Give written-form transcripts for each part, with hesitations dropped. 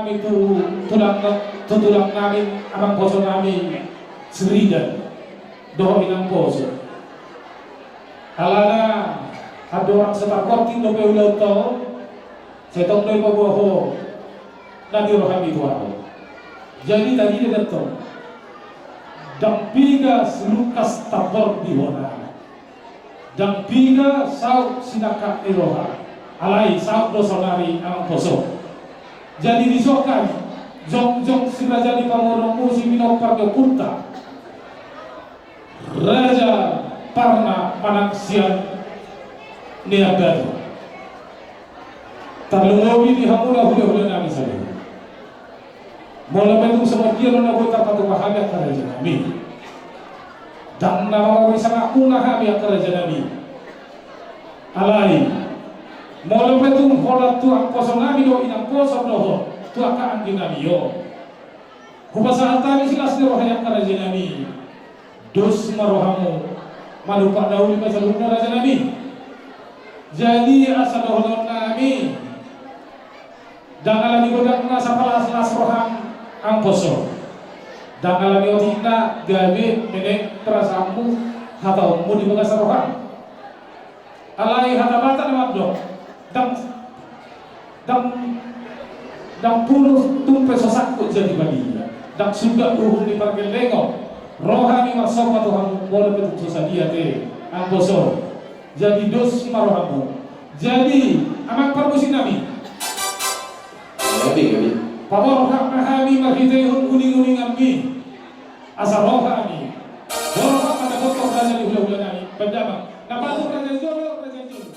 kami tulang kami abang poso kami seridan doh inang poso alana ada orang setakor tindo pe ulau to setong doi paboho nabi rohami tuaho jadi tadi dia datang dampiga lukas tabor di hona dampiga sau sinaka eroha alai sau dosonari ang poso jadi disokan jong sila jadi pamorong musi minok parke punta raja parna panaksian niagar terlungowi di hamula hule nami sabi mola betul semua dia nona bota patu bahagia kerja nami dan nama orang sangat punah kami kerja nami alai mola betul hola tuang kosong nami do inang kosong doho tuang kaan di nami yo hubasa antari silas ni rohaya kerja nami dos marohamu malupa dauli pasaluna raja nami jadi asal doho nami dan alami godak na sa palas roham ang poso dan alami otina gabi menek terasamu hatau mu di bagas roham alai hatabata na mabdo dang puluh tumpe sosakku jadi badia dang sudah uhum di parkir lengo rohani masok Tuhan boleh betul sadia te ang poso jadi dos marohamu jadi amak permusin nabi pabor kami makitayun uning-uning kami asal roh kami roh pada kotor raja di hula-hula kami pendama napasok raja Jolo raja Jolo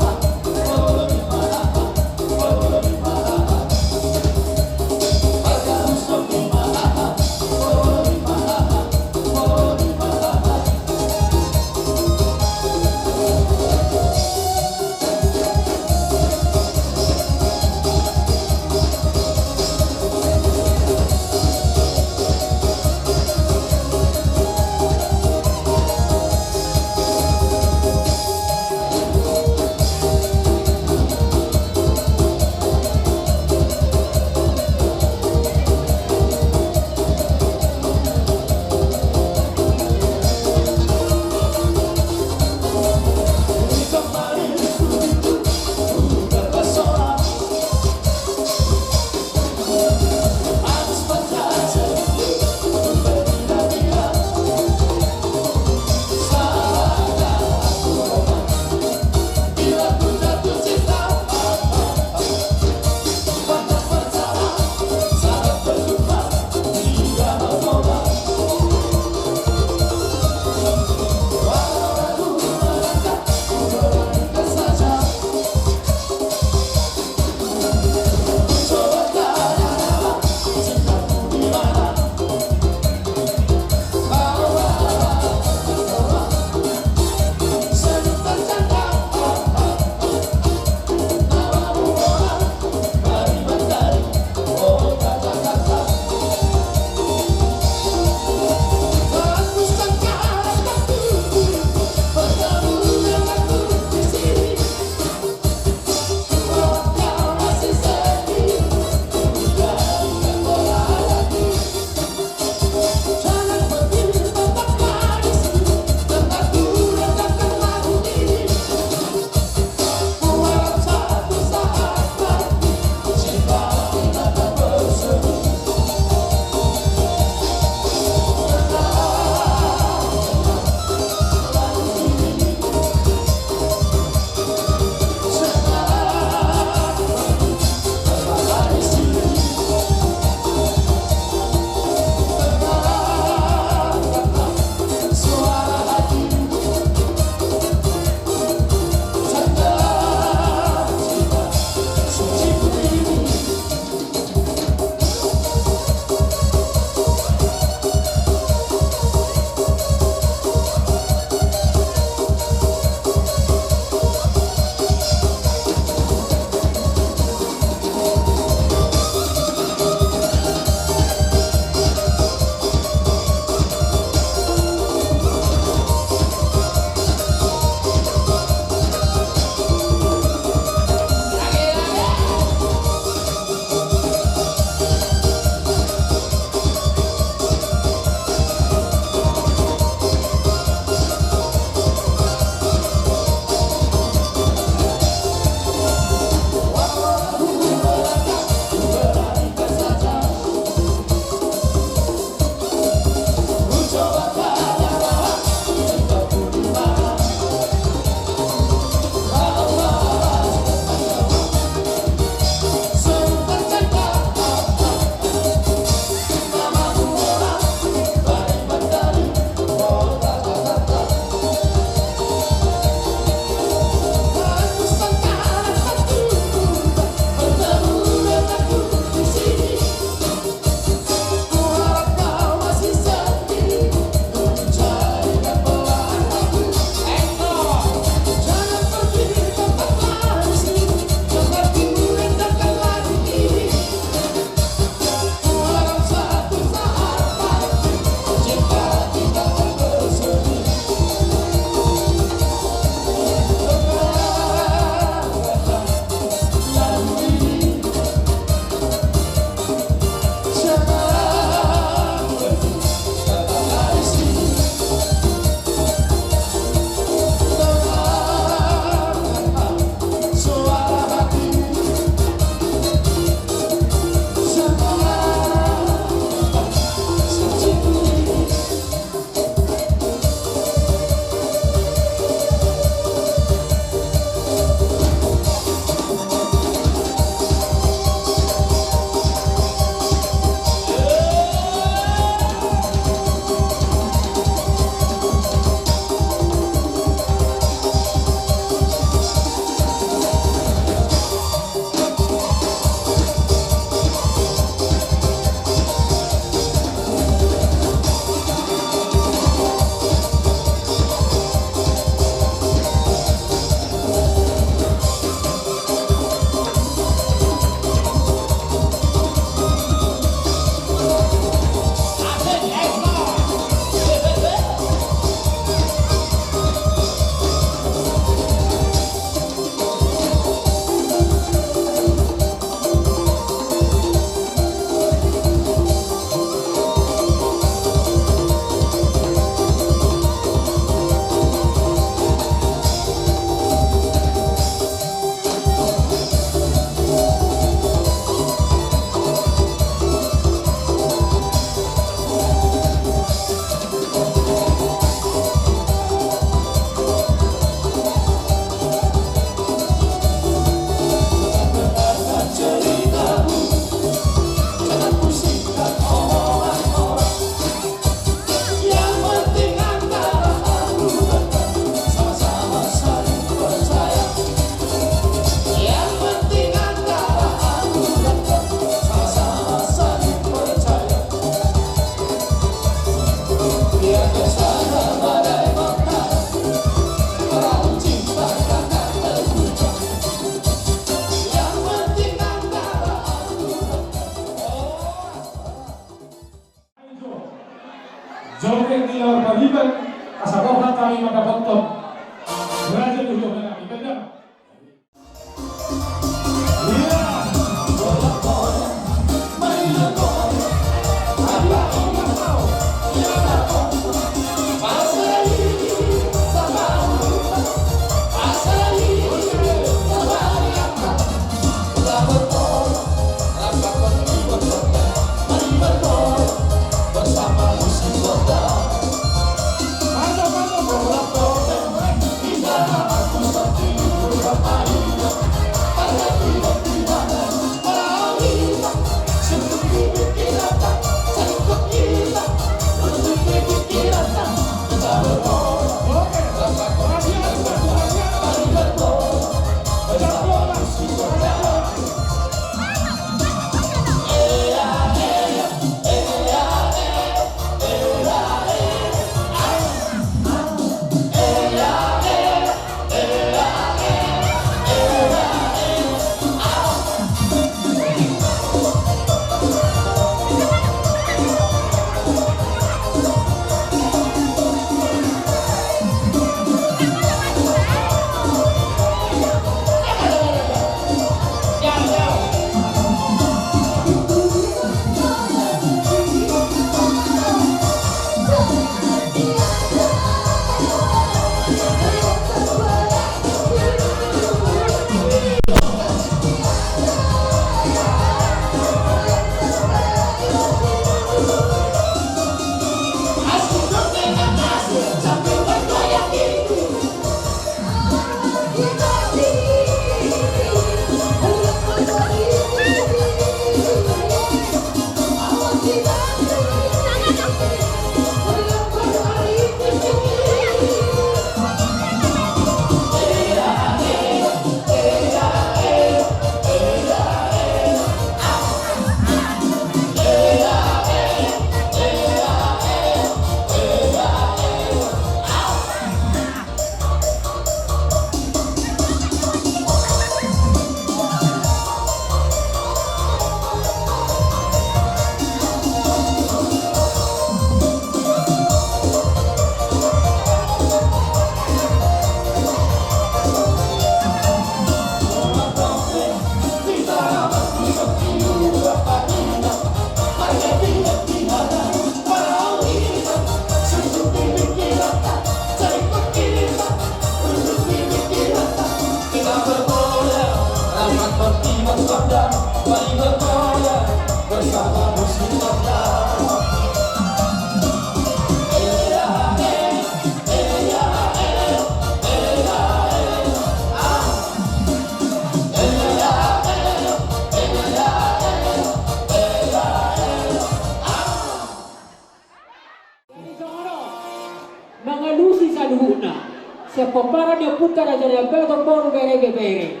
dia putar aja dia betul baru bere.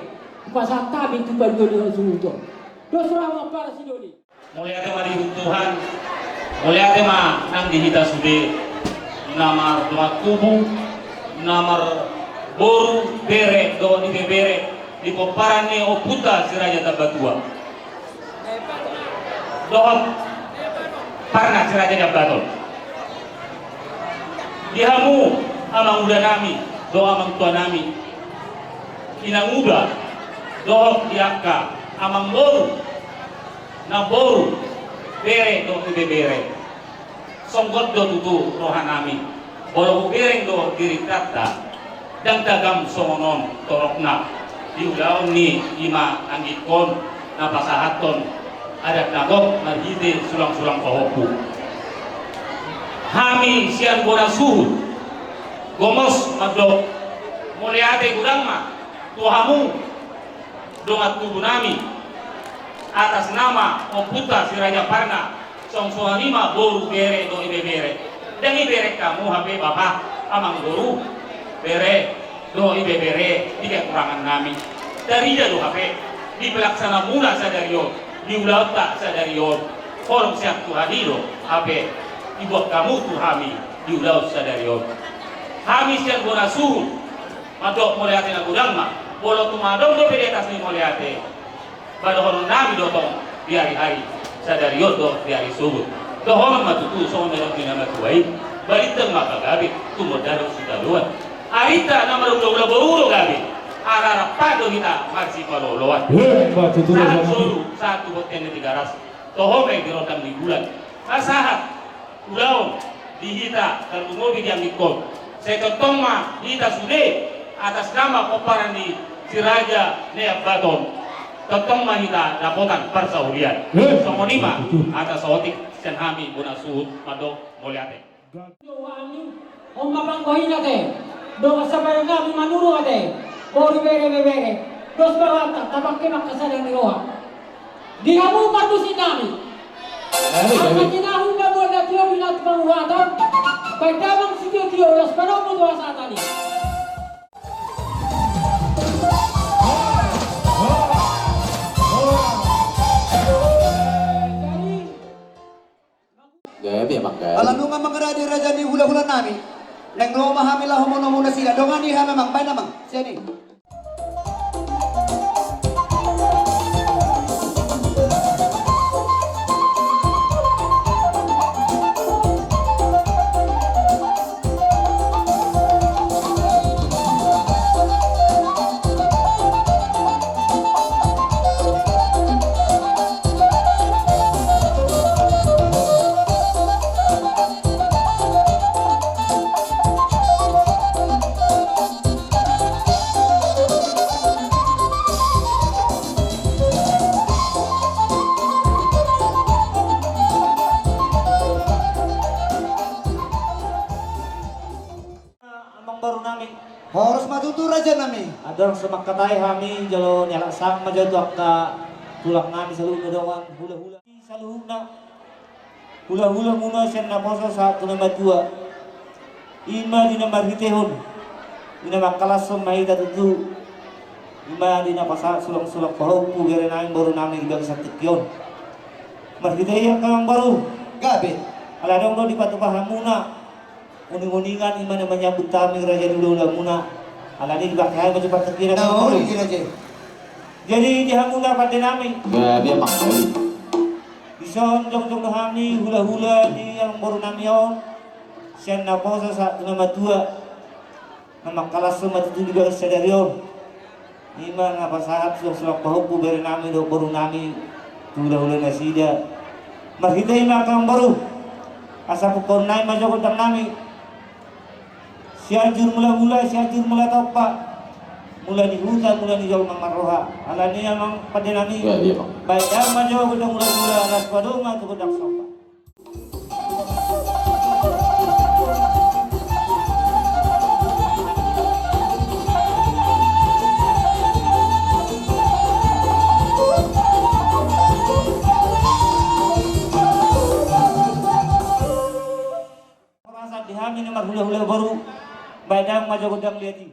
Pasal kami tu baru dia suruh. Dos orang para sidoni. Mulai tema di Tuhan, mulai tema nang dihita sude, namar dua tubuh, namar boru bere do ni bere di koparane oputa si raja tabatua. Dohop parna si raja tabatul. Dihamu amang udah nami, do amang tua nami. Inang udah, dohop diaka amang boru. Na boru bere do ibe bere songgot do tutu rohan nami bolo bereng do diri kata dan dagam songonon torokna diulaon ni ima anggikon na pasahaton adat nagok marhide sulang-sulang pahoku hami sian bona suhud gomos madok muliate gudang ma tuhamu dongat tubuh nami atas nama Oputa si Raja Parna song suharima boru bere do ibe bere dan ibere kamu HP bapak amang boru bere do ibe bere tiga kurangan nami dari jadu HP di pelaksana mula sadario di ulauta sadario forum siap tuhadido HP dibuat kamu tuhami di ulaut sadario hami siap gona suhu madok muliate na gudang ma bolo tumadong do bede atas ni muliate pada orang nami dotong di hari-hari sadari yodo di hari subuh dohong matutu so merong dinama tuai balik tengah gabi tu modal sudah luar arita nama ulah baru gabi arah pado kita masih paloloan satu boten di garas dohong yang dirotang di bulan asahat ulaun dihita dan mobil yang ikut saya ketong mah hita sudah atas nama koparan di si Raja Neap Baton totong mahita dapotan persahulian somonima atas otik sen hami guna suhud mado muliate Om mapangkohin natin do sabay kami manuro natin bori bere dos barawata tabang kemak kasadang ni roha dihamu mardusin nami ang kinahong gabo na tiyo binat panguhatan kay damang sige tiyo dos barawata mo sa atani Gabi emang gabi. Alam nga mga raja ni hula-hula nami. Nang lumahamilah muna sila. Dongan niya memang, bay namang. Siya ni. baru nami Harus matutu raja nami. adang semakatay hami jalo nyala sang majado akka tulak nami selalu ngedongan hula-hula selalu na hula-hula muna siya na poso sa tunama dua ima di nama ritehon di nama kalasong mahita tutu ima di nama pasa sulang-sulang pahopu gere nami baru nami ibang sa tikyon marhiteyan kamang baru Gabi. aladong do di patupahan muna uning-uningan ima na menyambut kami raja dulu muna alani dibakay mo cepat terkira Nah, oh, ini raja. jadi dihamuna pada nami Gabi emang gabi. ison jong hami hula-hula di yang baru nami on siyan na posa sa nama dua nama kalas matutu di baris sadarion ima nga pasahat sulak pahupu beri nami do baru nami hula-hula na sida marhitay na kang baru asa pukon na ima jokot ang nami siajur mula-mula siajur mula topa mula di hutan mula di jauh maroha alani amang pada nami Gabi emang. baik ama jauh gudang mula-mula alas padoma tu gudang sopa perasaan dihami nomor hula-hula baru baik maju gudang liati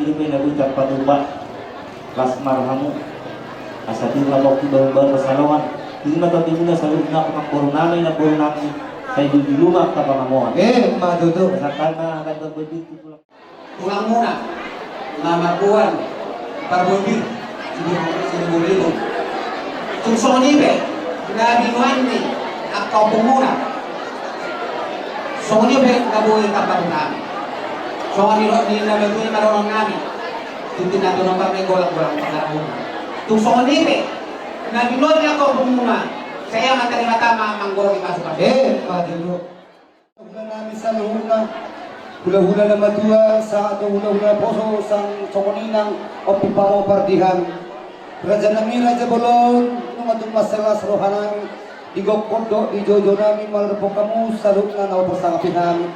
hidup yang ucap patuba kelas marhamu asa di waktu baru salongan di mata timuna selalu nak pangkorunami na korunami sa di rumah ka pangamuan Madudo. sakana kata begitu pulang Tulang muna. Mamakuan. Parbulbir. Sinubulino. Sungsonibe. Nabinuan ni. Akaw pumuna. Sonibe nabuhay kapag namin. So ni nalutuin marunong namin. Hindi natin ang pag may golang-golang pangarapon. Sonibe. Nabinuan niya ako pumuna. Saya matali-matama ang manggorong ipasok. Madudo. Hula namin sa luhuna. Hula-hula na madua sa ato hula-hula poso sang sokoninang o pipaw pardihan. Raja nami Raja Bolon nung atong masalas rohanami. Digok kondo di jojo nami malarapong kamu saluk na naupasangapin nami.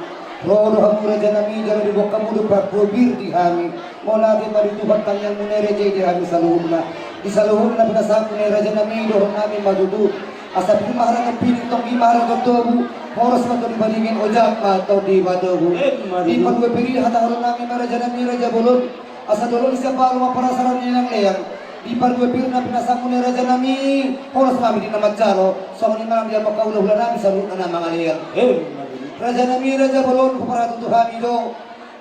Rolo hamu Raja nami jala digok kamu lupa probir di hami. Mola di marituhan tanyang mune Raja di hami saluhuna. Di saluhuna pinasang mune Raja nami dohon nami madudu. Asa pinimahara ng piling tong imahara ng tobu. Oras man to di balingin ojak atau di Batugu. Di pagwepiri hataharon namin Raja nami Raja Bolon. Asa dolon siya pa lumaparasaran niya ng leyang. Di pagwepiri na pinasang ni Raja nami. Oras mami di namadsaro. So ni malam dia makaula-ula namin sa luta na mga leyang. Raja nami Raja Bolon kuparatu Tuhami do.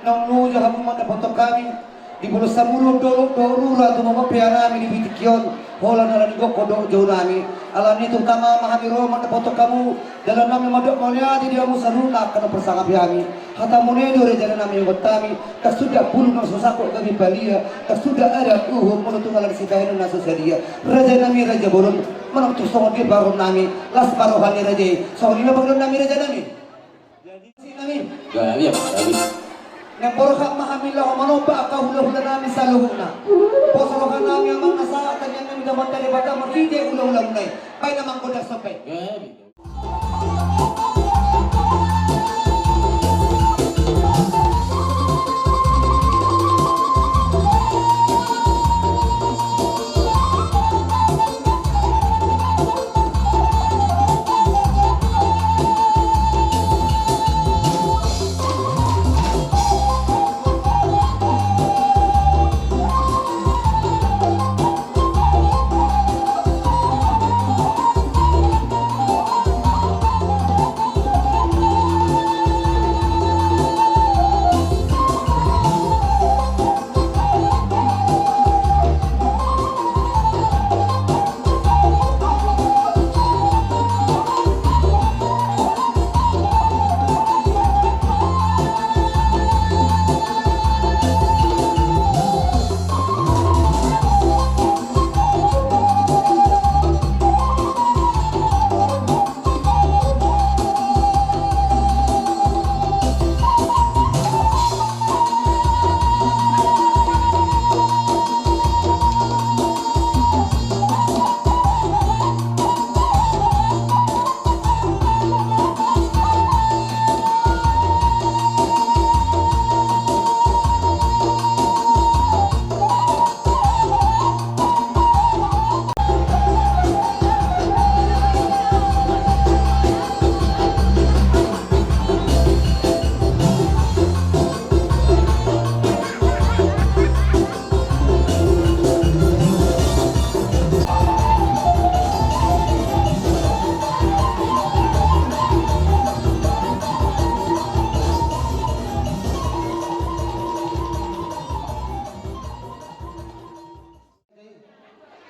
Nang nuja hamu manapotok kami. Di bulos sa mulong dolong-dolong tumamapya namin di bitikyon. Hola na lang kodok jauh nami. Alam ni terutama mahami roman na foto kamu dalam namin madok mulia di dia musa lunak kana persangap yami. Hata munedo reja namin yung kami. Kasudah bulu ng susako kami palia. Kasudah ada mulut tungalan si kahinan na susadia. Raja nami Raja Bolon manang tusong di baron nami. Las barohani Raja. So nila baron nami Raja nami. Si nami. Gabi apa? Gabi. Yang borokak mahamilah manoba ka hula-hula namin sa luhuna. Posolokan namin ang mga nasa kanyang namin daman talibata makide hula-hula munay. Pay naman ko dasapay. Gabi.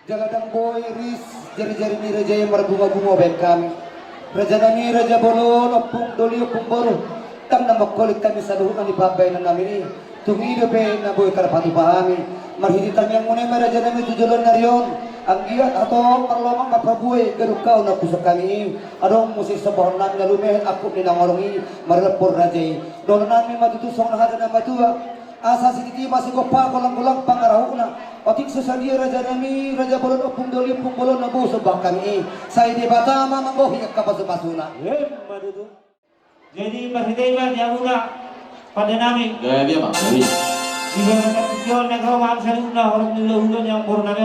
Jaladang boy ris jari-jari ni Raja yang berbunga-bunga baik kami. Raja nami Raja Bolon opung doli opung baru. Tang nama kolik kami saluhun ni babay na namin ni. Tungido pe na boy karapatu pahami. Marhiditan yang munay Raja nami tujulan nariyon. Ang giat atau parlomang maprabuhay garukaw na puso kami. Adong musik sa bahon namin na lumehan ako ni nangorongi marlapor Raja. Doon namin matutusong na hada na matua. Asa sikiti masih gopa kolang-kolang pangarahuna. Otik sesadia Raja nami Raja Bolon opung doli opung bolon na buso bak kami. Saya di Batama manggohi kapasupasuna. Jadi mahidayman yang muna pada nami Gabi apa? Gabi. di bawah ketikion nagrawan sa luna orang nilahulun yang puro nami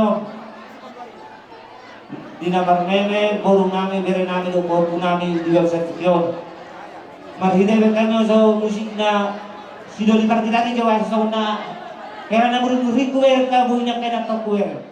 di namang meme borong nami bere nami do borong nami di bawah ketikion mahidayman kami sa musik na sidoli partidani jawa sa una Kaya na murid-murid kuwer ka buhinya kaya ka kuwer.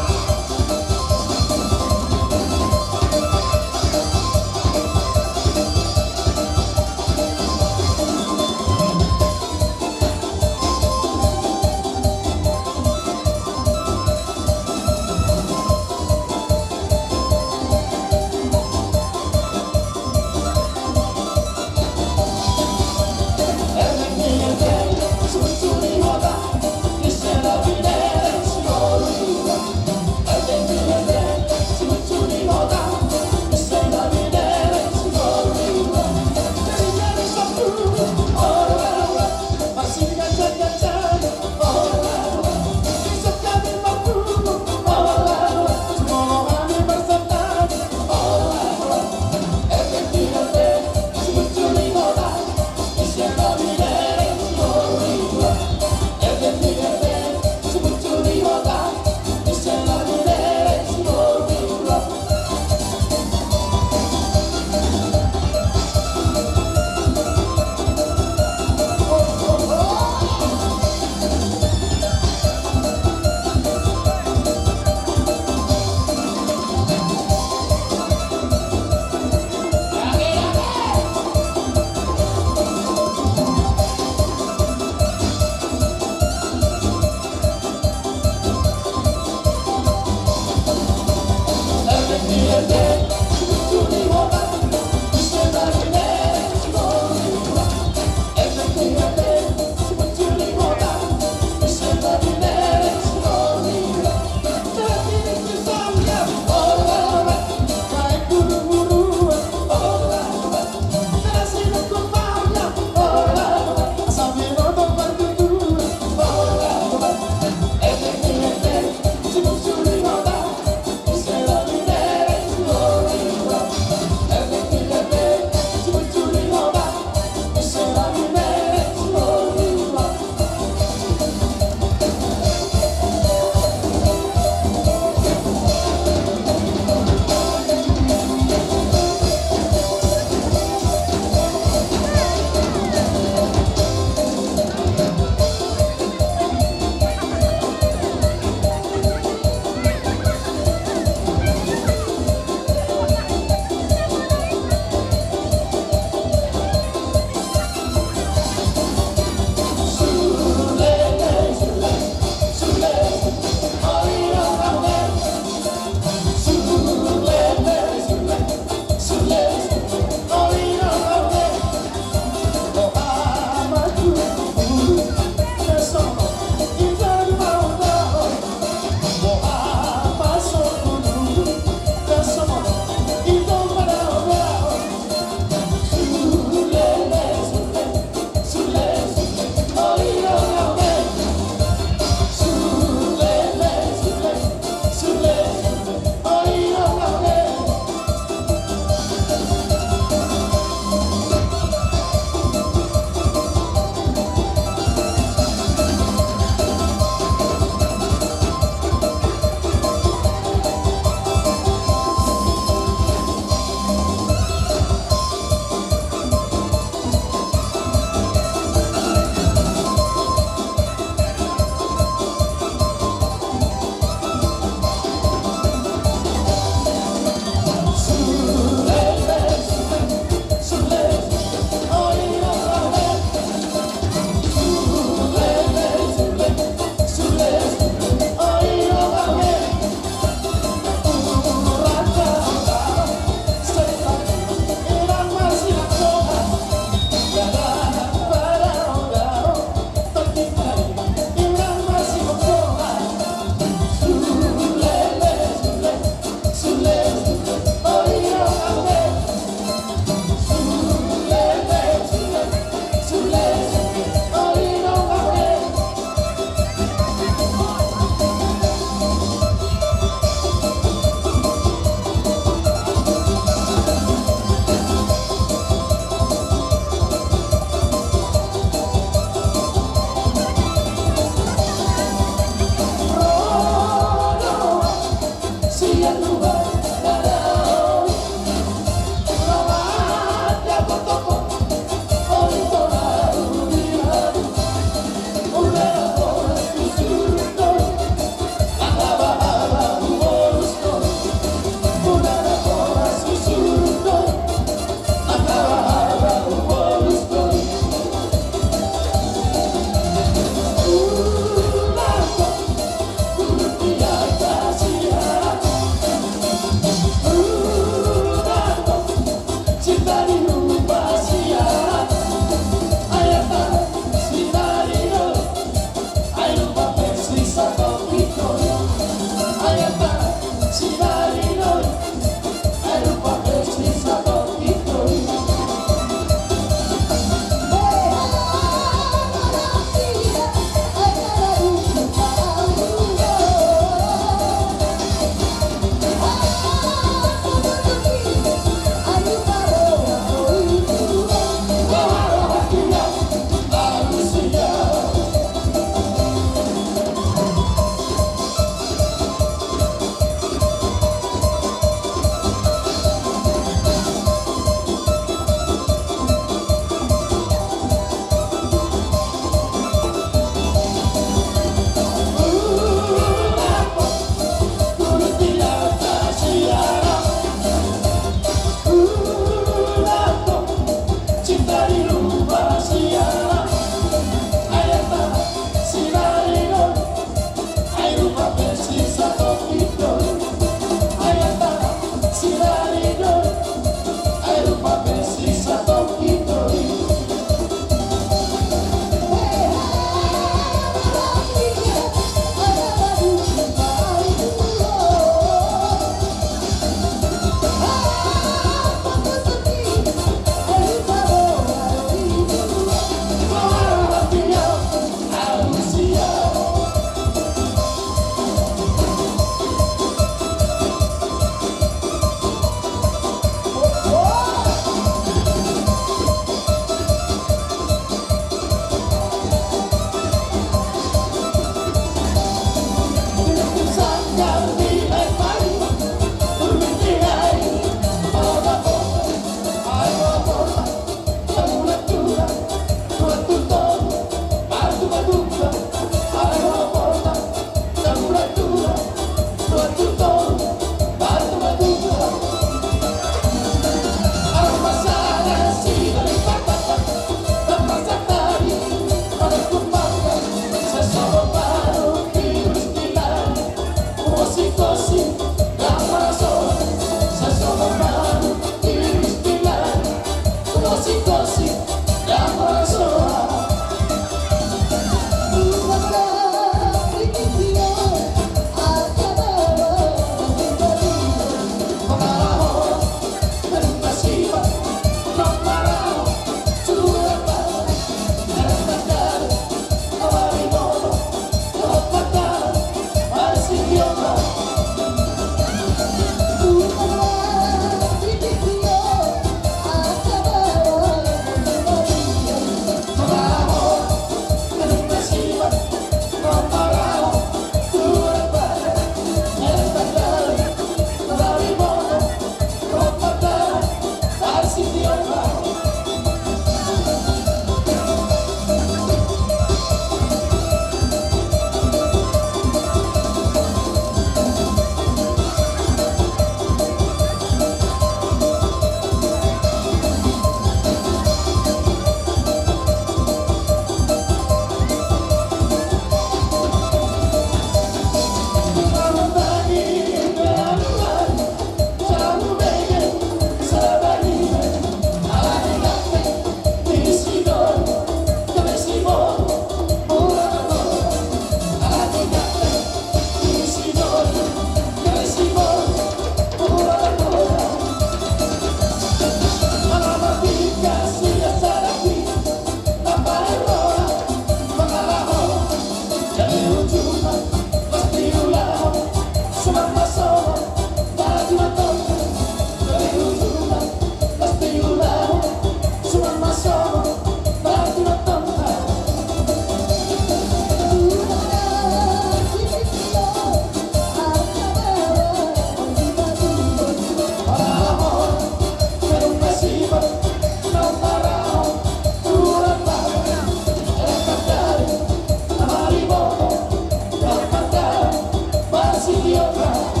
Siapa